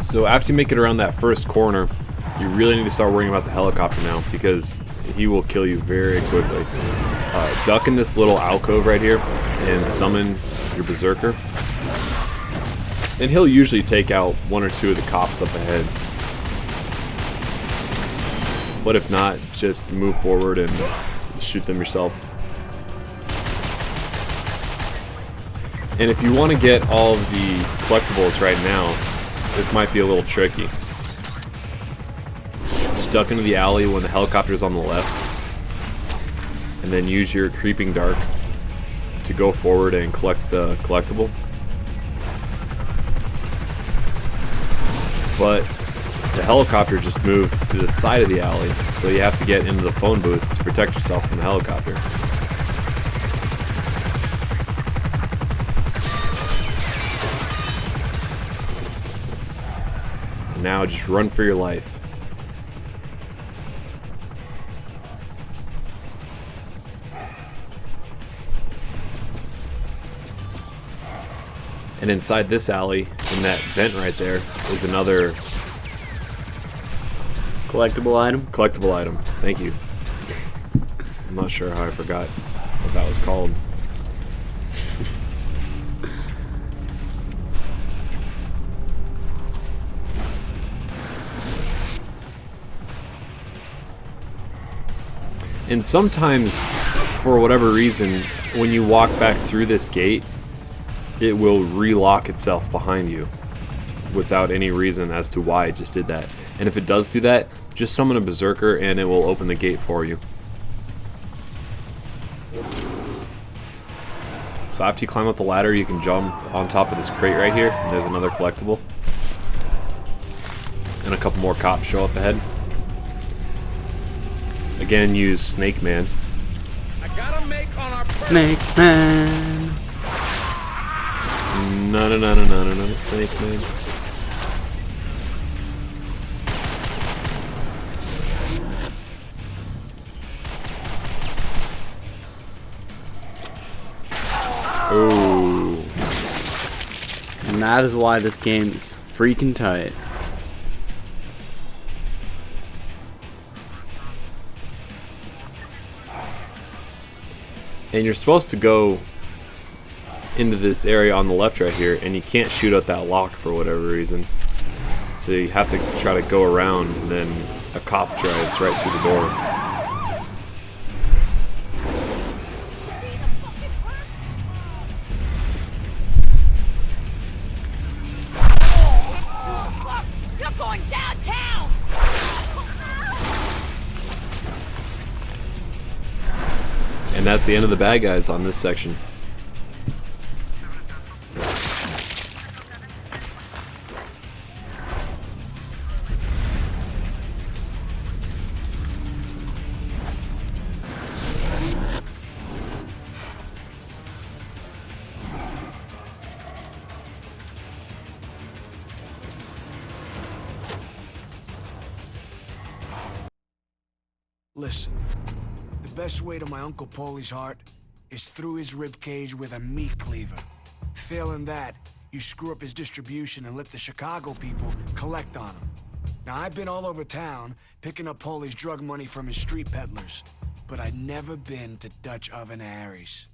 So after you make it around that first corner, you really need to start worrying about the helicopter now, because he will kill you very quickly. Duck in this little alcove right here and summon your berserker, and he'll usually take out one or two of the cops up ahead. But if not, just move forward and shoot them yourself. And if you want to get all of the collectibles right now, this might be a little tricky. Just duck into the alley when the helicopter is on the left, and then use your creeping dark to go forward and collect the collectible. But the helicopter just moved to the side of the alley, so you have to get into the phone booth to protect yourself from the helicopter. And now just run for your life. And inside this alley, in that vent right there, is another collectible item. Collectible item. Thank you. I'm not sure how I forgot what that was called. And sometimes, for whatever reason, when you walk back through this gate, it will relock itself behind you without any reason as to why it just did that. And if it does do that, just summon a berserker and it will open the gate for you. So after you climb up the ladder, you can jump on top of this crate right here, and there's another collectible. And a couple more cops show up ahead. Again, use Snake Man. I gotta make on our Snake Man. No, Snake Man. Ooh. And that is why this game is freaking tight. And you're supposed to go into this area on the left right here, and you can't shoot out that lock for whatever reason. So you have to try to go around, and then a cop drives right through the door. You're going downtown! And that's the end of the bad guys on this section. Listen, the best way to my Uncle Paulie's heart is through his ribcage with a meat cleaver. Failing that, you screw up his distribution and let the Chicago people collect on him. Now, I've been all over town picking up Paulie's drug money from his street peddlers, but I'd never been to Dutch Oven Harry's.